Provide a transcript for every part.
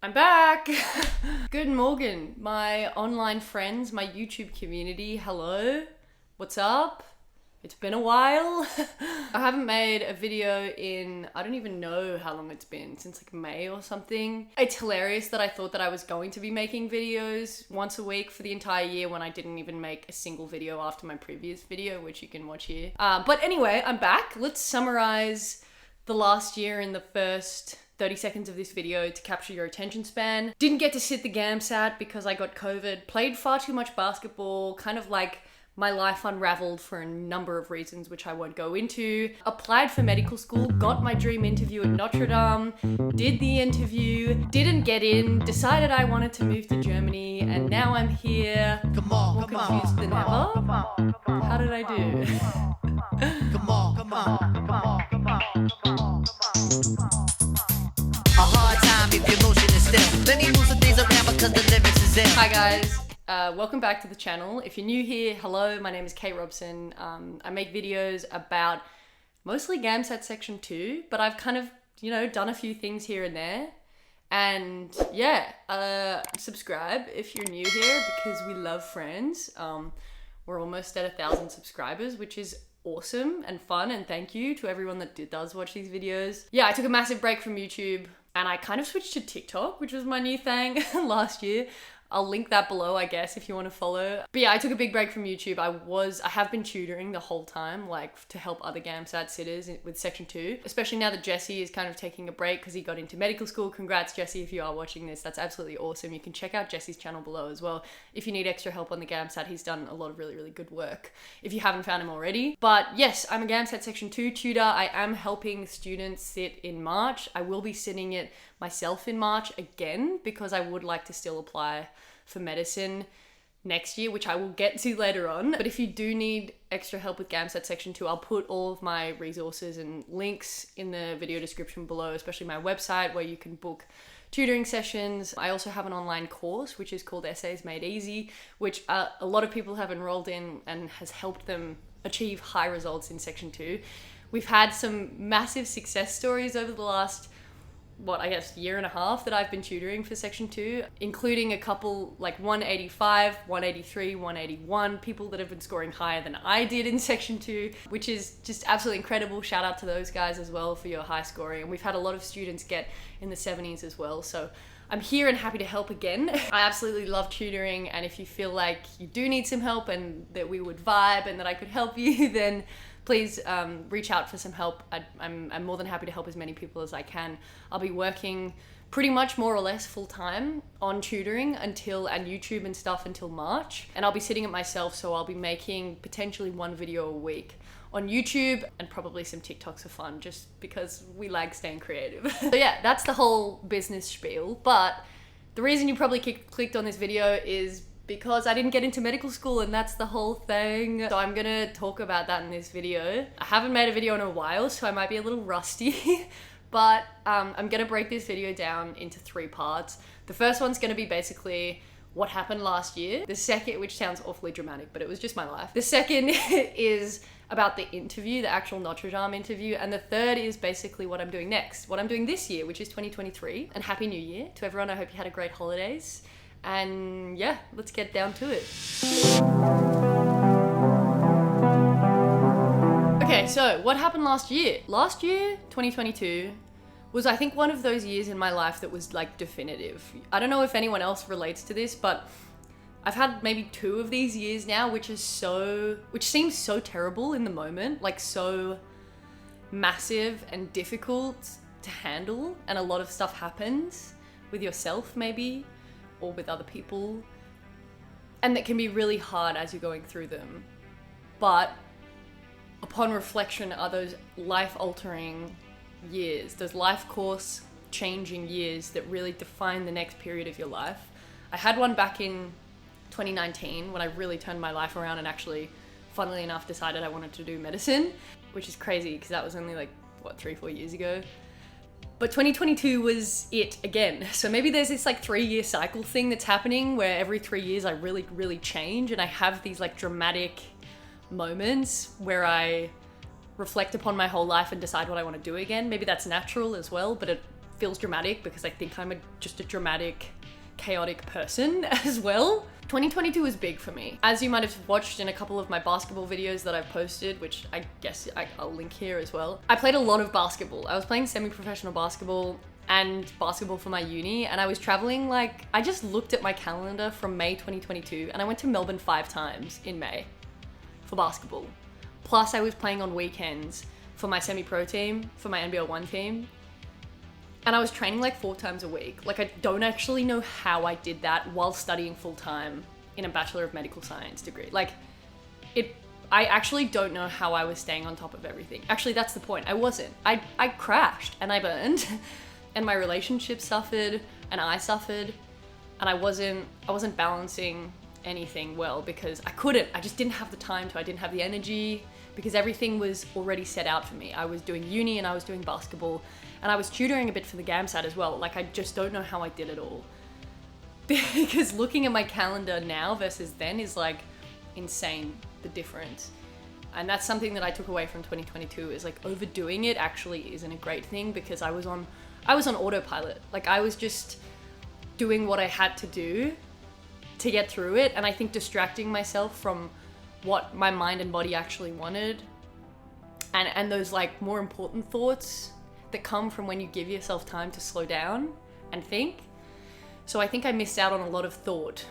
I'm back! Good morning, my online friends, my YouTube community. Hello, what's up? It's been a while. I haven't made a video in, I don't even know how long it's been, since like May or something. It's hilarious that I thought that I was going to be making videos once a week for the entire year when I didn't even make a single video after my previous video, which you can watch here. But anyway, I'm back. Let's summarize the last year in the first 30 seconds of this video to capture your attention span. Didn't get to sit the GAMSAT because I got COVID. Played far too much basketball, kind of like my life unraveled for a number of reasons which I won't go into. Applied for medical school, got my dream interview at Notre Dame, did the interview, didn't get in, decided I wanted to move to Germany, and now I'm here. More confused than ever. How did I do? Hi guys, welcome back to the channel. If you're new here, hello, my name is Kate Robson. I make videos about mostly GAMSAT section 2, but I've kind of, done a few things here and there. And yeah, subscribe if you're new here because we love friends. We're almost at 1,000 subscribers, which is awesome and fun, and thank you to everyone that does watch these videos. Yeah, I took a massive break from YouTube and I kind of switched to TikTok, which was my new thing last year. I'll link that below, I guess, if you want to follow. But yeah, I took a big break from YouTube. I have been tutoring the whole time, like to help other GAMSAT sitters with section 2, especially now that Jesse is kind of taking a break because he got into medical school. Congrats, Jesse, if you are watching this. That's absolutely awesome. You can check out Jesse's channel below as well. If you need extra help on the GAMSAT, he's done a lot of really, really good work if you haven't found him already. But yes, I'm a GAMSAT section 2 tutor. I am helping students sit in March. I will be sitting it myself in March again because I would like to still apply for medicine next year, which I will get to later on. But if you do need extra help with GAMSAT section 2, I'll put all of my resources and links in the video description below, especially my website where you can book tutoring sessions. I also have an online course which is called Essays Made Easy, which a lot of people have enrolled in and has helped them achieve high results in section 2. We've had some massive success stories over the last year and a half that I've been tutoring for section 2, including a couple like 185, 183, 181 people that have been scoring higher than I did in section 2, which is just absolutely incredible. Shout out to those guys as well for your high scoring. And we've had a lot of students get in the 70s as well. So I'm here and happy to help again. I absolutely love tutoring, and if you feel like you do need some help and that we would vibe and that I could help you, then please reach out for some help. I'm more than happy to help as many people as I can. I'll be working pretty much more or less full time on tutoring and YouTube and stuff until March. And I'll be sitting it myself, so I'll be making potentially 1 video a week on YouTube and probably some TikToks for fun, just because we like staying creative. So yeah, that's the whole business spiel. But the reason you probably clicked on this video is because I didn't get into medical school, and that's the whole thing. So I'm gonna talk about that in this video. I haven't made a video in a while, so I might be a little rusty, but I'm gonna break this video down into 3 parts. The first one's gonna be basically what happened last year. The second, which sounds awfully dramatic, but it was just my life. The second is about the interview, the actual Notre Dame interview. And the third is basically what I'm doing next, what I'm doing this year, which is 2023. And Happy New Year to everyone. I hope you had a great holidays. And yeah, let's get down to it. Okay, so what happened last year? Last year, 2022, was I think one of those years in my life that was like definitive. I don't know if anyone else relates to this, but I've had maybe 2 of these years now, which seems so terrible in the moment, like so massive and difficult to handle, and a lot of stuff happens with yourself maybe, or with other people, and that can be really hard as you're going through them. But upon reflection are those life-altering years, those life course changing years that really define the next period of your life. I had one back in 2019 when I really turned my life around and actually, funnily enough, decided I wanted to do medicine, which is crazy because that was only like, 3-4 years ago. But 2022 was it again. So maybe there's this like 3-year cycle thing that's happening where every 3 years I really, really change, and I have these like dramatic moments where I reflect upon my whole life and decide what I want to do again. Maybe that's natural as well, but feels dramatic because I think I'm just a dramatic, chaotic person as well. 2022 was big for me. As you might have watched in a couple of my basketball videos that I've posted, which I guess I'll link here as well, I played a lot of basketball. I was playing semi-professional basketball and basketball for my uni, and I was traveling like, I just looked at my calendar from May 2022 and I went to Melbourne 5 times in May for basketball. Plus I was playing on weekends for my semi-pro team, for my NBL 1 team. And I was training like 4 times a week. Like, I don't actually know how I did that while studying full time in a Bachelor of Medical Science degree. Like, I actually don't know how I was staying on top of everything. Actually, that's the point. I wasn't. I crashed and I burned and my relationship suffered and I suffered and I wasn't balancing anything well because I couldn't. I just didn't have the time to. I didn't have the energy because everything was already set out for me. I was doing uni and I was doing basketball. And I was tutoring a bit for the GAMSAT as well. Like, I just don't know how I did it all. Because looking at my calendar now versus then is like insane, the difference. And that's something that I took away from 2022 is like overdoing it actually isn't a great thing because I was on autopilot. Like, I was just doing what I had to do to get through it. And I think distracting myself from what my mind and body actually wanted and those like more important thoughts that come from when you give yourself time to slow down and think. So I think I missed out on a lot of thought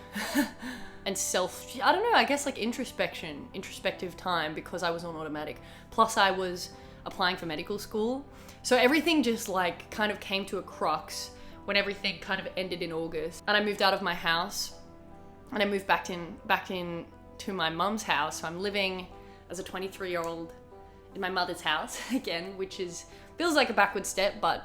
and I don't know, I guess like introspective time because I was on automatic. Plus I was applying for medical school. So everything just like kind of came to a crux when everything kind of ended in August. And I moved out of my house and I moved back in to my mum's house. So I'm living as a 23-year-old in my mother's house again, which feels like a backward step, but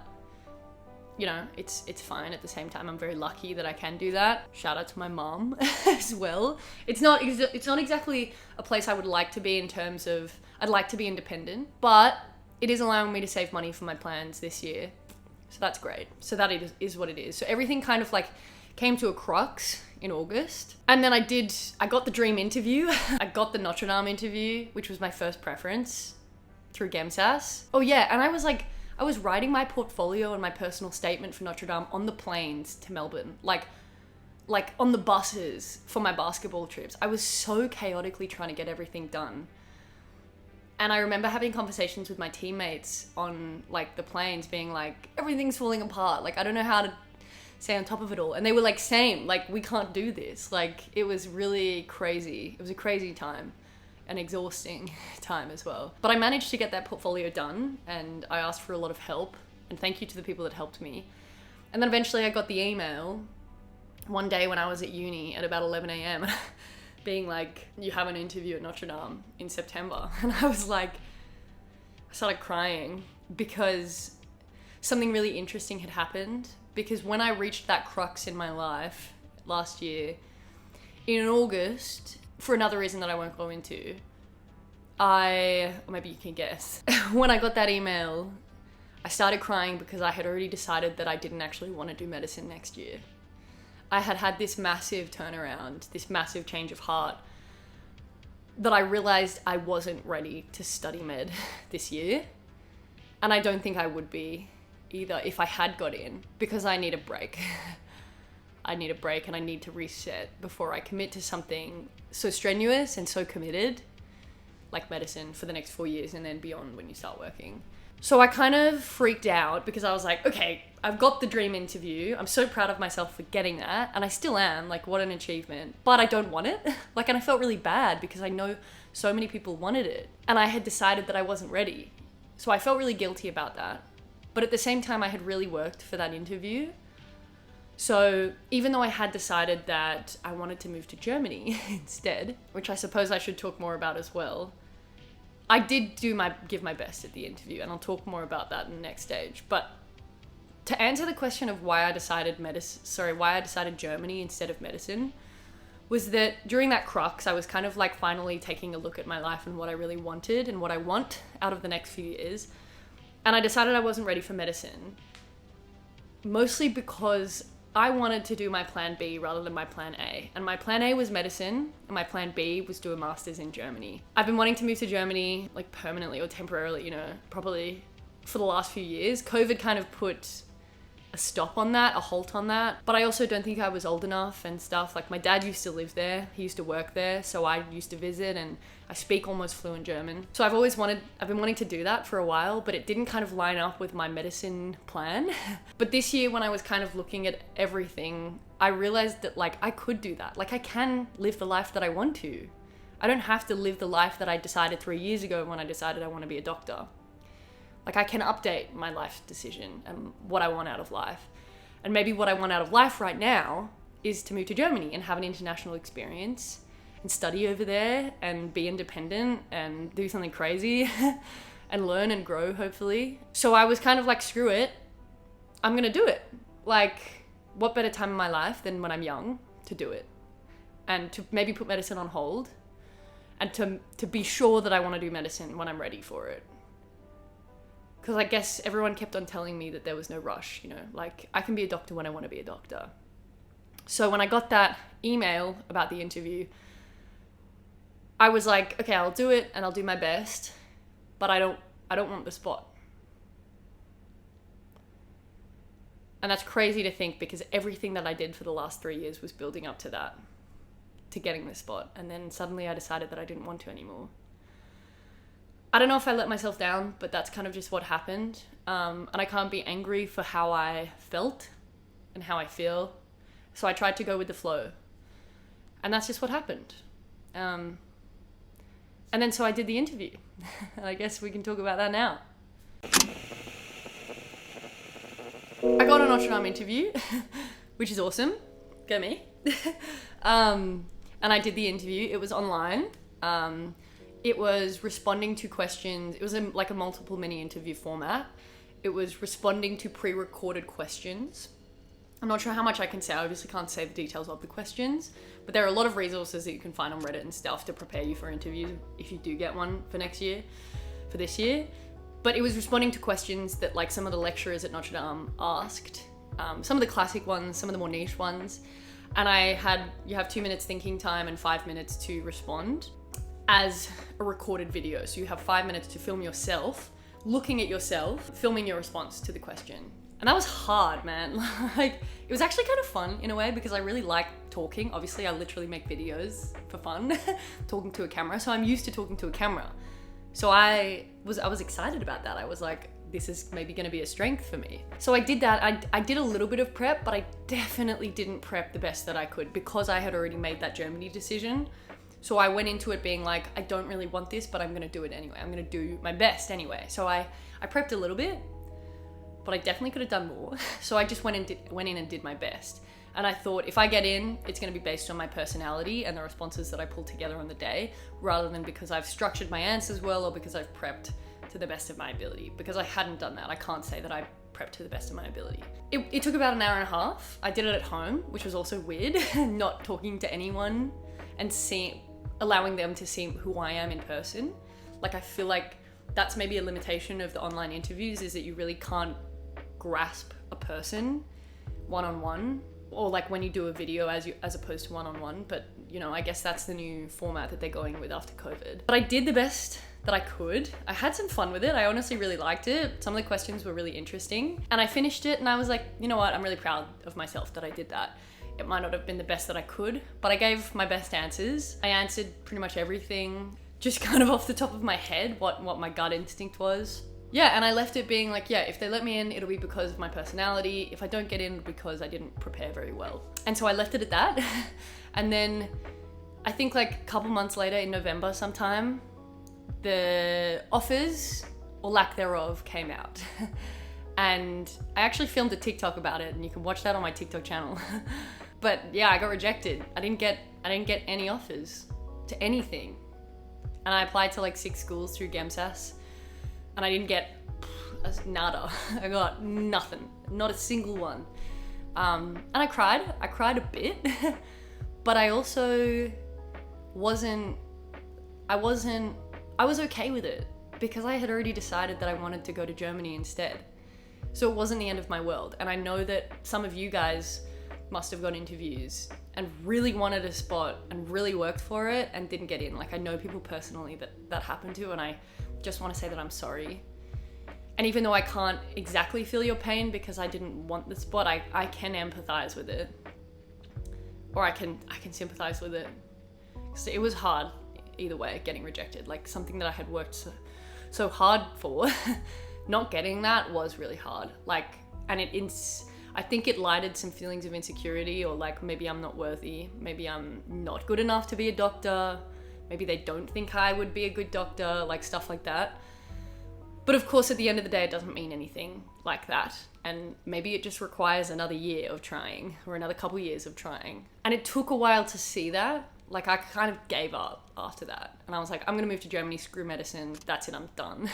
you know, it's fine at the same time. I'm very lucky that I can do that. Shout out to my mom as well. It's not exactly a place I would like to be in terms of, I'd like to be independent, but it is allowing me to save money for my plans this year. So that's great. So that is what it is. So everything kind of like came to a crux in August. And then I got the dream interview. I got the Notre Dame interview, which was my first preference through GAMSAT. Oh yeah, and I was writing my portfolio and my personal statement for Notre Dame on the planes to Melbourne, like on the buses for my basketball trips. I was so chaotically trying to get everything done. And I remember having conversations with my teammates on like the planes being like, everything's falling apart. Like, I don't know how to stay on top of it all. And they were like, same, like, we can't do this. Like, it was really crazy. It was a crazy time. An exhausting time as well. But I managed to get that portfolio done and I asked for a lot of help, and thank you to the people that helped me. And then eventually I got the email one day when I was at uni at about 11 a.m. being like, you have an interview at Notre Dame in September. And I was like, I started crying because something really interesting had happened. Because when I reached that crux in my life last year, in August, for another reason that I won't go into, or maybe you can guess. When I got that email, I started crying because I had already decided that I didn't actually want to do medicine next year. I had this massive turnaround, this massive change of heart, that I realized I wasn't ready to study med this year. And I don't think I would be either if I had got in, because I need a break. I need a break and I need to reset before I commit to something so strenuous and so committed, like medicine, for the next 4 years and then beyond when you start working. So I kind of freaked out because I was like, okay, I've got the dream interview. I'm so proud of myself for getting that. And I still am, like, what an achievement. But I don't want it. Like, and I felt really bad because I know so many people wanted it. And I had decided that I wasn't ready. So I felt really guilty about that. But at the same time, I had really worked for that interview. So even though I had decided that I wanted to move to Germany instead, which I suppose I should talk more about as well, I did give my best at the interview, and I'll talk more about that in the next stage. But to answer the question of why I decided Germany instead of medicine, was that during that crux, I was kind of like finally taking a look at my life and what I really wanted and what I want out of the next few years. And I decided I wasn't ready for medicine, mostly because I wanted to do my plan B rather than my plan A. And my plan A was medicine, and my plan B was do a master's in Germany. I've been wanting to move to Germany, like permanently or temporarily, probably for the last few years. COVID kind of put a stop on that, a halt on that. But I also don't think I was old enough and stuff. Like my dad used to live there, he used to work there, so I used to visit, and I speak almost fluent German. So I've been wanting to do that for a while, but it didn't kind of line up with my medicine plan. But this year when I was kind of looking at everything, I realized that like I could do that. Like I can live the life that I want to. I don't have to live the life that I decided 3 years ago when I decided I want to be a doctor. Like I can update my life decision and what I want out of life. And maybe what I want out of life right now is to move to Germany and have an international experience and study over there and be independent and do something crazy and learn and grow, hopefully. So I was kind of like, screw it, I'm gonna do it. Like, what better time in my life than when I'm young to do it? And to maybe put medicine on hold and to be sure that I want to do medicine when I'm ready for it. Because I guess everyone kept on telling me that there was no rush, you know, like I can be a doctor when I want to be a doctor. So when I got that email about the interview, I was like, okay, I'll do it and I'll do my best, but I don't want the spot. And that's crazy to think, because everything that I did for the last 3 years was building up to that, to getting this spot. And then suddenly I decided that I didn't want to anymore. I don't know if I let myself down, but that's kind of just what happened. And I can't be angry for how I felt and how I feel. So I tried to go with the flow. And that's just what happened. And then so I did the interview. I guess we can talk about that now. I got a Notre Dame interview, which is awesome. Go me. And I did the interview. It was online. It was responding to questions. It was like a multiple mini interview format. It was responding to pre-recorded questions. I'm not sure how much I can say. I obviously can't say the details of the questions, but there are a lot of resources that you can find on Reddit and stuff to prepare you for interviews if you do get one for this year. But it was responding to questions that like some of the lecturers at Notre Dame asked, some of the classic ones, some of the more niche ones. And you have 2 minutes thinking time and 5 minutes to respond as a recorded video. So you have 5 minutes to film yourself, looking at yourself, filming your response to the question. And that was hard, man. Like, it was actually kind of fun in a way, because I really like talking. Obviously, I literally make videos for fun, talking to a camera. So I'm used to talking to a camera. So I was excited about that. I was like, this is maybe gonna be a strength for me. So I did that. I did a little bit of prep, but I definitely didn't prep the best that I could, because I had already made that Germany decision. So I went into it being like, I don't really want this, but I'm gonna do it anyway. I'm gonna do my best anyway. So I prepped a little bit, but I definitely could have done more. So I just went in and did my best. And I thought, if I get in, it's gonna be based on my personality and the responses that I pull together on the day, rather than because I've structured my answers well or because I've prepped to the best of my ability. Because I hadn't done that. I can't say that I prepped to the best of my ability. It took about an hour and a half. I did it at home, which was also weird, not talking to anyone and allowing them to see who I am in person. Like, I feel like that's maybe a limitation of the online interviews, is that you really can't grasp a person one-on-one, or like when you do a video as opposed to one-on-one. But you know, I guess that's the new format that they're going with after COVID. But I did the best that I could. I had some fun with it. I honestly really liked it. Some of the questions were really interesting, and I finished it and I was like, you know what, I'm really proud of myself that I did that. It might not have been the best that I could, but I gave my best answers. I answered pretty much everything, just kind of off the top of my head, what my gut instinct was. Yeah, and I left it being like, yeah, if they let me in, it'll be because of my personality. If I don't get in, because I didn't prepare very well. And so I left it at that. And then I think like a couple months later, in November sometime, the offers, or lack thereof, came out. And I actually filmed a TikTok about it, and you can watch that on my TikTok channel. But yeah, I got rejected. I didn't get any offers to anything. And I applied to like 6 schools through GAMSAT, and I didn't get nada. I got nothing, not a single one. And I cried a bit, but I also I was okay with it, because I had already decided that I wanted to go to Germany instead. So it wasn't the end of my world. And I know that some of you guys must have got interviews and really wanted a spot and really worked for it and didn't get in. Like, I know people personally that happened to, and I just want to say that I'm sorry. And even though I can't exactly feel your pain because I didn't want the spot, I can empathize with it. Or I can sympathize with it. So it was hard either way, getting rejected. Like something that I had worked so hard for, not getting that was really hard. Like, and I think it lighted some feelings of insecurity, or like maybe I'm not worthy, maybe I'm not good enough to be a doctor, maybe they don't think I would be a good doctor, like stuff like that. But of course, at the end of the day, it doesn't mean anything like that. And maybe it just requires another year of trying, or another couple years of trying. And it took a while to see that. Like I kind of gave up after that. And I was like, I'm gonna move to Germany, screw medicine, that's it, I'm done.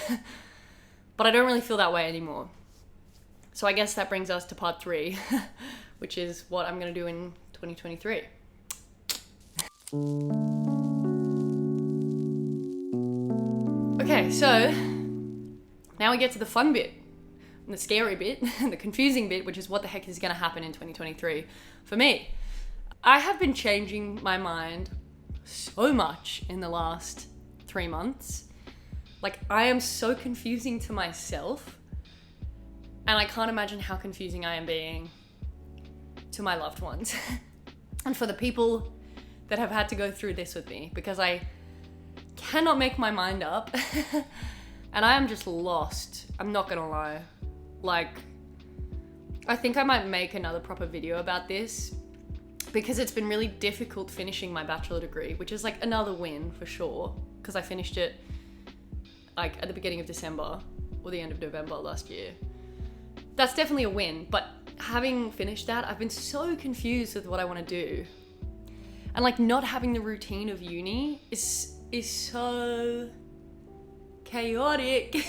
But I don't really feel that way anymore. So I guess that brings us to part 3, which is what I'm gonna do in 2023. Okay, so now we get to the fun bit, and the scary bit, the confusing bit, which is what the heck is gonna happen in 2023 for me. I have been changing my mind so much in the last 3 months. Like, I am so confusing to myself, and I can't imagine how confusing I am being to my loved ones. And for the people that have had to go through this with me, because I cannot make my mind up. And I am just lost. I'm not gonna lie. Like, I think I might make another proper video about this, because it's been really difficult finishing my bachelor degree, which is like another win for sure, because I finished it like at the beginning of December or the end of November last year. That's definitely a win, but having finished that, I've been so confused with what I want to do. And like not having the routine of uni is so chaotic.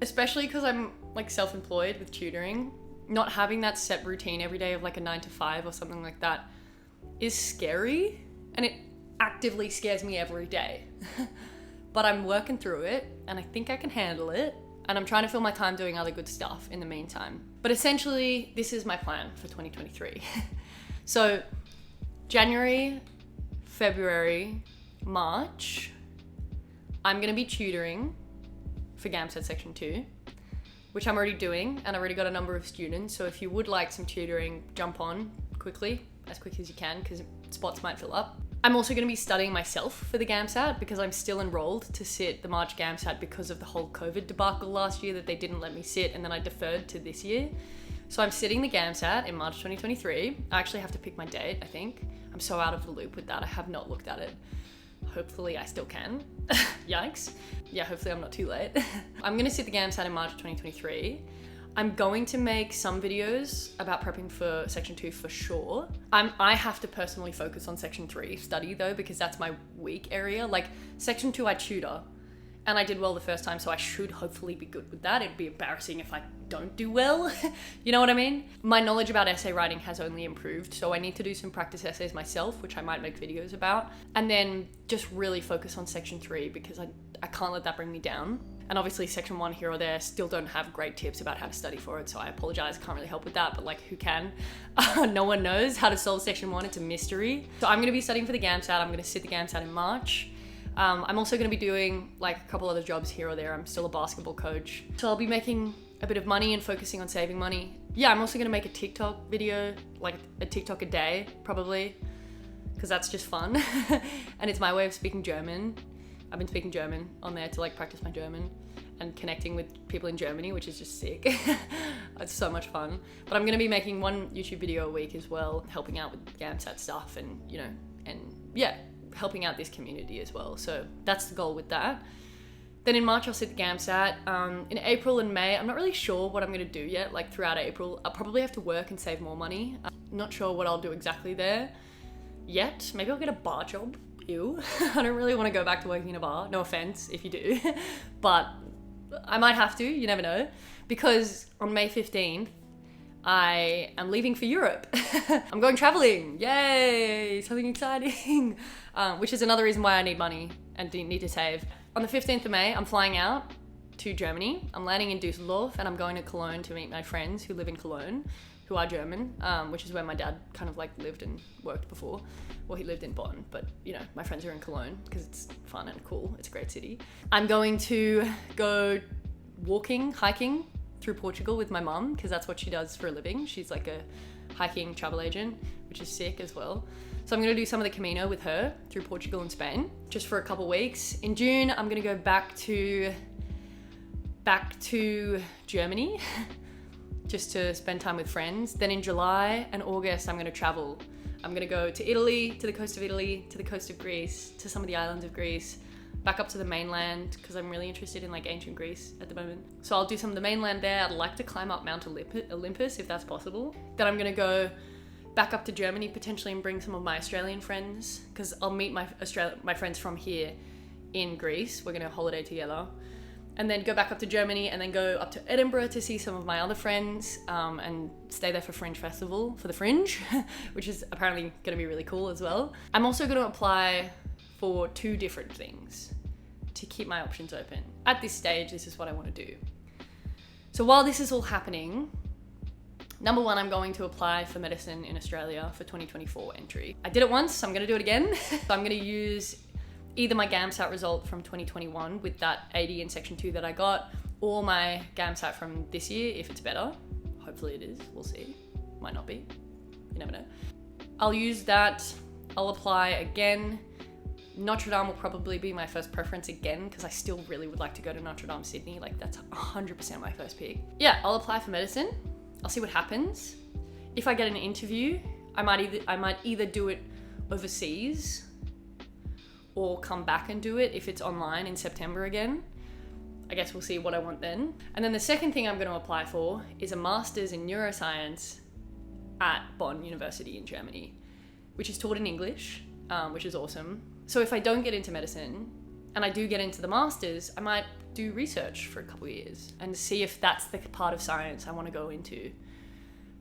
Especially because I'm like self-employed with tutoring. Not having that set routine every day of like a 9 to 5 or something like that is scary, and it actively scares me every day. But I'm working through it, and I think I can handle it, and I'm trying to fill my time doing other good stuff in the meantime. But essentially, this is my plan for 2023. So January, February, March, I'm gonna be tutoring for GAMSAT Section 2, which I'm already doing, and I already got a number of students. So if you would like some tutoring, jump on quickly, as quick as you can, because spots might fill up. I'm also going to be studying myself for the GAMSAT, because I'm still enrolled to sit the March GAMSAT because of the whole COVID debacle last year that they didn't let me sit, and then I deferred to this year. So I'm sitting the GAMSAT in March 2023. I actually have to pick my date, I think. I'm so out of the loop with that. I have not looked at it. Hopefully I still can. Yikes. Yeah, hopefully I'm not too late. I'm gonna sit the GAMSAT in March 2023. I'm going to make some videos about prepping for Section 2 for sure. I have to personally focus on Section 3 study though, because that's my weak area. Like Section 2 I tutor, and I did well the first time, so I should hopefully be good with that. It'd be embarrassing if I don't do well. You know what I mean? My knowledge about essay writing has only improved, so I need to do some practice essays myself, which I might make videos about, and then just really focus on Section 3, because I can't let that bring me down. And obviously Section 1 here or there still don't have great tips about how to study for it, so I apologize, can't really help with that, but like who can? No one knows how to solve Section 1, it's a mystery. So I'm gonna be studying for the GAMSAT, I'm gonna sit the GAMSAT in March. I'm also gonna be doing like a couple other jobs here or there. I'm still a basketball coach, so I'll be making a bit of money and focusing on saving money. Yeah, I'm also gonna make a TikTok video, like a TikTok a day, probably, because that's just fun. And it's my way of speaking German. I've been speaking German on there to like practice my German and connecting with people in Germany, which is just sick. It's so much fun. But I'm gonna be making one YouTube video a week as well, helping out with GAMSAT stuff and, you know, and yeah, helping out this community as well. So that's the goal with that. Then in March, I'll sit the GAMSAT. In April and May, I'm not really sure what I'm gonna do yet. Like throughout April, I'll probably have to work and save more money. I'm not sure what I'll do exactly there yet. Maybe I'll get a bar job. Ew. I don't really want to go back to working in a bar. No offense if you do, but I might have to, you never know. Because on May 15th, I am leaving for Europe. I'm going traveling. Yay, something exciting. Which is another reason why I need money and need to save. On the 15th of May, I'm flying out to Germany. I'm landing in Düsseldorf, and I'm going to Cologne to meet my friends who live in Cologne, who are German, which is where my dad kind of like lived and worked before. Well, he lived in Bonn, but you know, my friends are in Cologne because it's fun and cool. It's a great city. I'm going to go hiking through Portugal with my mum, because that's what she does for a living. She's like a hiking travel agent, which is sick as well. So I'm gonna do some of the Camino with her through Portugal and Spain, just for a couple weeks. In June, I'm gonna go back to Germany, just to spend time with friends. Then in July and August, I'm gonna travel. I'm gonna go to Italy, to the coast of Italy, to the coast of Greece, to some of the islands of Greece, back up to the mainland, because I'm really interested in like ancient Greece at the moment. So I'll do some of the mainland there. I'd like to climb up Mount Olympus if that's possible. Then I'm gonna go back up to Germany potentially and bring some of my Australian friends, because I'll meet my friends from here in Greece. We're gonna holiday together. And then go back up to Germany and then go up to Edinburgh to see some of my other friends, and stay there for Fringe Festival, for the Fringe, which is apparently gonna be really cool as well. I'm also gonna apply for 2 different things to keep my options open. At this stage, this is what I wanna do. So while this is all happening, number 1, I'm going to apply for medicine in Australia for 2024 entry. I did it once, I'm gonna do it again. So I'm gonna use either my GAMSAT result from 2021 with that 80 in section 2 that I got, or my GAMSAT from this year if it's better. Hopefully it is, we'll see. Might not be, you never know. I'll use that, I'll apply again. Notre Dame will probably be my first preference again, because I still really would like to go to Notre Dame, Sydney. Like that's 100% my first pick. Yeah, I'll apply for medicine. I'll see what happens. If I get an interview, I might either do it overseas or come back and do it if it's online in September again. I guess we'll see what I want then. And then the second thing I'm going to apply for is a master's in neuroscience at Bonn University in Germany, which is taught in English, which is awesome. So if I don't get into medicine and I do get into the master's, I might do research for a couple of years and see if that's the part of science I want to go into.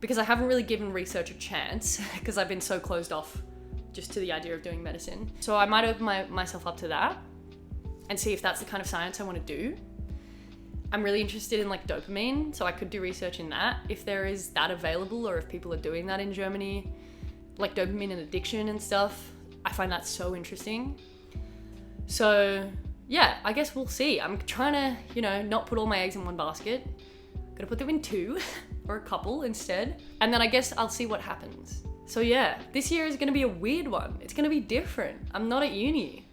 Because I haven't really given research a chance, because I've been so closed off just to the idea of doing medicine. So I might open myself up to that and see if that's the kind of science I want to do. I'm really interested in like dopamine, so I could do research in that if there is that available, or if people are doing that in Germany, like dopamine and addiction and stuff. I find that so interesting. So yeah, I guess we'll see. I'm trying to, not put all my eggs in one basket. Gonna put them in 2 or a couple instead. And then I guess I'll see what happens. So yeah, this year is gonna be a weird one. It's gonna be different. I'm not at uni.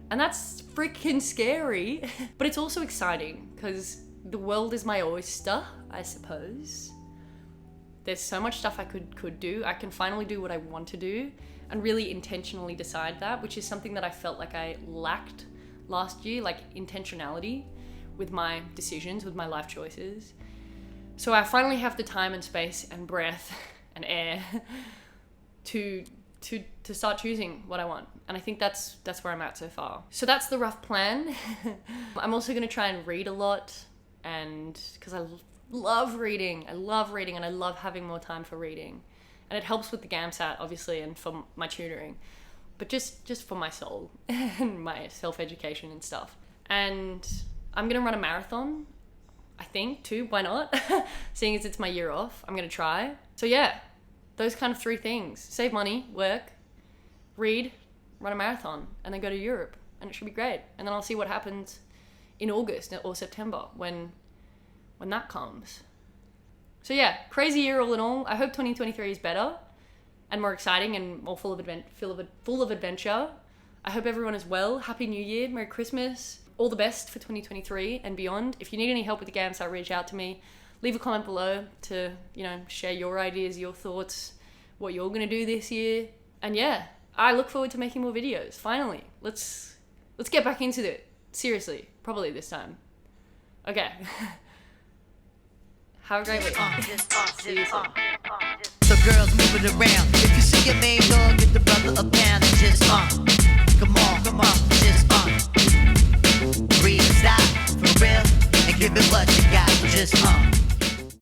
And that's freaking scary. But it's also exciting, because the world is my oyster, I suppose. There's so much stuff I could do. I can finally do what I want to do and really intentionally decide that, which is something that I felt like I lacked last year, like intentionality with my decisions, with my life choices. So I finally have the time and space and breath and air to start choosing what I want. And I think that's where I'm at so far. So that's the rough plan. I'm also gonna try and read a lot, and because I love reading and I love having more time for reading. And it helps with the GAMSAT, obviously, and for my tutoring, but just for my soul and my self-education and stuff. And I'm gonna run a marathon, I think, too. Why not? Seeing as it's my year off, I'm gonna try. So yeah, those kind of 3 things: save money, work, read, run a marathon, and then go to Europe, and it should be great. And then I'll see what happens in August or September when that comes. So yeah, crazy year all in all. I hope 2023 is better and more exciting and more full of adventure. I hope everyone is well. Happy New Year, Merry Christmas. All the best for 2023 and beyond. If you need any help with the GAMSAT, reach out to me. Leave a comment below to, share your ideas, your thoughts, what you're gonna do this year. And yeah, I look forward to making more videos. Finally, let's get back into it. Seriously, probably this time. Okay. Have a great week. See you soon. So girls, move it around. If you see your main dog, get the brother a pound and just